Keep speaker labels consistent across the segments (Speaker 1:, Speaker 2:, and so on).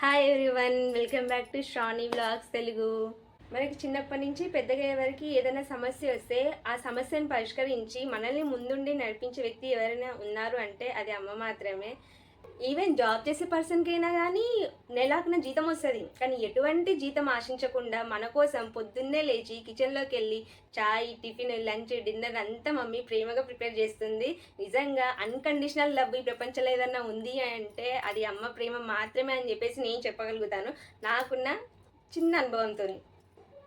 Speaker 1: Hi everyone, welcome back to Shravani vlogs Telugu. మనకి చిన్నప్పటి నుంచి పెద్దగా ఎవరికి ఏదైనా సమస్య వస్తే ఆ సమస్యను పరిష్కరించి మనల్ని ముందుండి నడిపించే వ్యక్తి ఎవరైనా ఉన్నారు అంటే అది అమ్మ మాత్రమే. ఈవెన్ జాబ్ చేసే పర్సన్కైనా కానీ నెలాకున జీతం వస్తుంది, కానీ ఎటువంటి జీతం ఆశించకుండా మన కోసం పొద్దున్నే లేచి కిచెన్లోకి వెళ్ళి చాయ్, టిఫిన్, లంచ్, డిన్నర్ అంతా మమ్మీ ప్రేమగా ప్రిపేర్ చేస్తుంది. నిజంగా అన్కండిషనల్ లవ్ ఈ ప్రపంచంలో ఏదన్నా ఉంది అంటే అది అమ్మ ప్రేమ మాత్రమే అని చెప్పేసి నేను చెప్పగలుగుతాను నాకున్న చిన్న అనుభవంతో.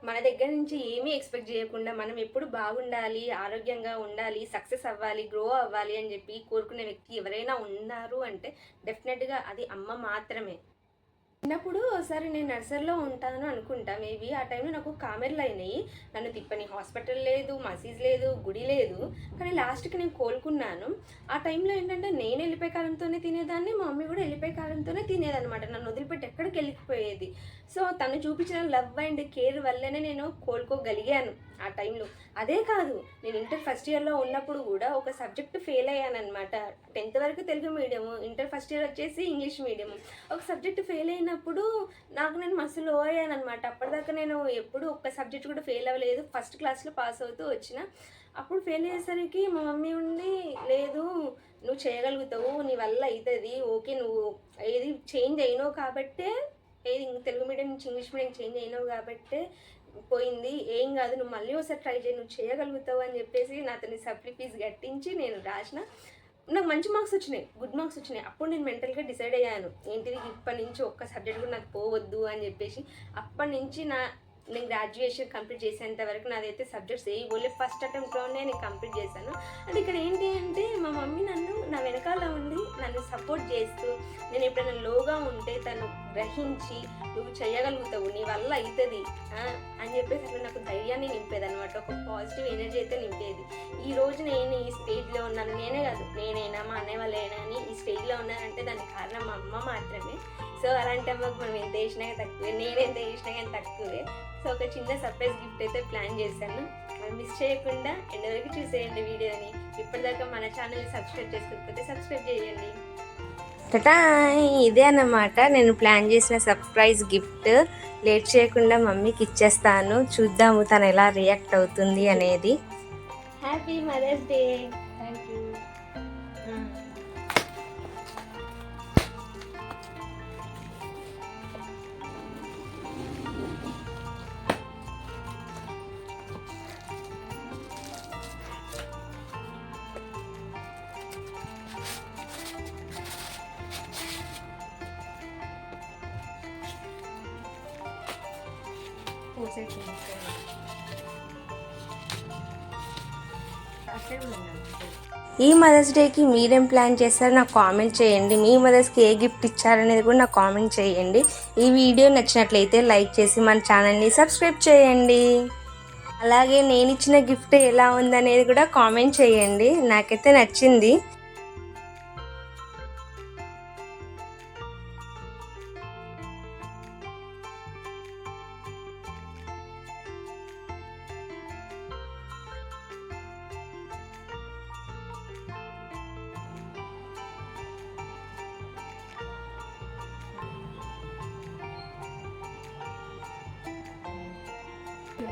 Speaker 1: మన దగ్గర నుంచి ఏమీ ఎక్స్పెక్ట్ చేయకుండా మనం ఎప్పుడు బాగుండాలి, ఆరోగ్యంగా ఉండాలి, సక్సెస్ అవ్వాలి, గ్రో అవ్వాలి అని చెప్పి కోరుకునే వ్యక్తి ఎవరైనా ఉన్నారు అంటే డెఫినెట్గా అది అమ్మ మాత్రమే. చిన్నప్పుడు ఒకసారి నేను నర్సరీలో ఉంటాను అనుకుంటా, మేబీ ఆ టైంలో నాకు కామెర్లు అయినాయి. నన్ను తిప్పని హాస్పిటల్ లేదు, మసీజ్ లేదు, గుడి లేదు, కానీ లాస్ట్కి నేను కోలుకున్నాను. ఆ టైంలో ఏంటంటే నేను వెళ్ళిపోయే కాలంతోనే తినేదాన్ని, మా మమ్మీ కూడా వెళ్ళిపోయే కాలంతోనే తినేదనమాట. నన్ను వదిలిపెట్టి ఎక్కడికి వెళ్ళిపోయేది. సో తను చూపించిన లవ్ అండ్ కేర్ వల్లనే నేను కోలుకోగలిగాను ఆ టైంలో. అదే కాదు, నేను ఇంటర్ ఫస్ట్ ఇయర్లో ఉన్నప్పుడు కూడా ఒక సబ్జెక్ట్ ఫెయిల్ అయ్యాను అనమాట. 10th వరకు Telugu medium, inter first year వచ్చేసి ఇంగ్లీష్ మీడియము. ఒక సబ్జెక్ట్ ఫెయిల్ అయినప్పుడు నేను మస్తు లో అయ్యాను అనమాట. అప్పటిదాకా నేను ఎప్పుడు ఒక్క సబ్జెక్ట్ కూడా ఫెయిల్ అవ్వలేదు, ఫస్ట్ క్లాస్లో పాస్ అవుతూ వచ్చిన. అప్పుడు ఫెయిల్ అయ్యేసరికి మా మమ్మీ ఉండి, లేదు నువ్వు చేయగలుగుతావు, నీ వల్ల అవుతుంది, ఓకే నువ్వు ఏది చేంజ్ అయినావు కాబట్టే, ఏది తెలుగు మీడియం నుంచి ఇంగ్లీష్ మీడియం చేంజ్ అయినావు కాబట్టే పోయింది, ఏం కాదు, నువ్వు మళ్ళీ ఒకసారి ట్రై చేయి, నువ్వు చేయగలుగుతావు అని చెప్పేసి నాతోని సప్లీ ఫీజు కట్టించి నేను రాసిన. నాకు మంచి మార్క్స్ వచ్చినాయి, గుడ్ మార్క్స్ వచ్చినాయి. అప్పుడు నేను మెంటల్గా డిసైడ్ అయ్యాను, ఏంటిది ఇప్పటి నుంచి ఒక్క సబ్జెక్ట్ కూడా నాకు పోవద్దు అని చెప్పేసి. అప్పటి నుంచి నేను గ్రాడ్యుయేషన్ కంప్లీట్ చేసేంత వరకు నాదైతే సబ్జెక్ట్స్ ఏ పోలే, ఫస్ట్ అటెంప్ట్లోనే నేను కంప్లీట్ చేశాను. అండ్ ఇక్కడ ఏంటి అంటే మా మమ్మీ నా వెనకాల ఉండి నన్ను సపోర్ట్ చేస్తూ, నేను ఎప్పుడైనా లోగా ఉంటే తను గ్రహించి నువ్వు చేయగలుగుతావు, నీ వల్ల అవుతుంది అని చెప్పేసి అట్లా నాకు ధైర్యాన్ని నింపేది అనమాట. ఒక పాజిటివ్ ఎనర్జీ అయితే నింపేది. ఈరోజు నేను ఈ స్టేజ్లో ఉన్నాను, నేనే కాదు నేనైనా మా అన్నయ్య వాళ్ళైనా అని ఈ స్టేజ్లో ఉన్నానంటే దానికి కారణం మా అమ్మ మాత్రమే. సో అలాంటి అమ్మకు మనం ఎంత చేసినా తక్కువే, నేను ఎంత చేసినా కానీ తక్కువే. సో ఒక చిన్న సర్ప్రైజ్ గిఫ్ట్ అయితే ప్లాన్ చేశాను, అది మిస్ చేయకుండా ఎండ్ వరకు చూసేయండి వీడియోని. ఇప్పటిదాకా మన ఛానల్ని సబ్స్క్రైబ్ చేసుకోకపోతే సబ్స్క్రైబ్ చేయండి. టటా, ఇదే అన్నమాట నేను ప్లాన్ చేసిన సర్ప్రైజ్ గిఫ్ట్. లేట్ చేయకుండా మమ్మీకి ఇచ్చేస్తాను, చూద్దాము తను ఎలా రియాక్ట్ అవుతుంది అనేది. Happy mother's day.
Speaker 2: Thank you.
Speaker 1: ఈ మదర్స్ డేకి మీరేం ప్లాన్ చేస్తారో నాకు కామెంట్ చేయండి. మీ మదర్స్కి ఏ గిఫ్ట్ ఇచ్చారనేది కూడా నాకు కామెంట్ చేయండి. ఈ వీడియో నచ్చినట్లయితే లైక్ చేసి మన ఛానల్ని సబ్స్క్రైబ్ చేయండి. అలాగే నేను ఇచ్చిన గిఫ్ట్ ఎలా ఉందనేది కూడా కామెంట్ చేయండి, నాకైతే నచ్చింది.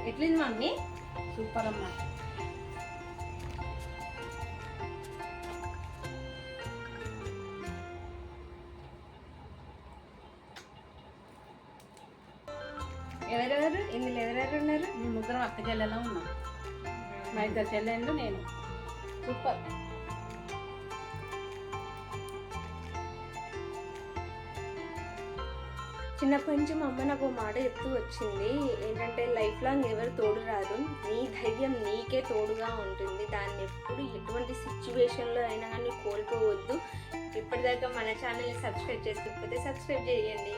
Speaker 1: ఎట్లుంది మమ్మీ?
Speaker 2: సూపర్ అమ్మా.
Speaker 1: ఎవరెవరు ఇందులో ఎవరెవరు ఉన్నారు?
Speaker 2: మేము ముగ్గురం అక్క చెల్లెలా ఉన్నాం, మా ఇద్దరు చెల్లెళ్ళు నేను. సూపర్.
Speaker 1: చిన్నప్పటి నుంచి మా అమ్మ నాకు మాట చెప్తూ వచ్చింది, ఏంటంటే లైఫ్ లాంగ్ ఎవరు తోడు రారు, నీ ధైర్యం నీకే తోడుగా ఉంటుంది, దాన్ని ఎప్పుడు ఎటువంటి సిచ్యువేషన్లో అయినా కానీ కోల్పోవద్దు. ఇప్పటిదాకా మన ఛానల్ని సబ్స్క్రైబ్ చేసుకోకపోతే సబ్స్క్రైబ్ చేయండి.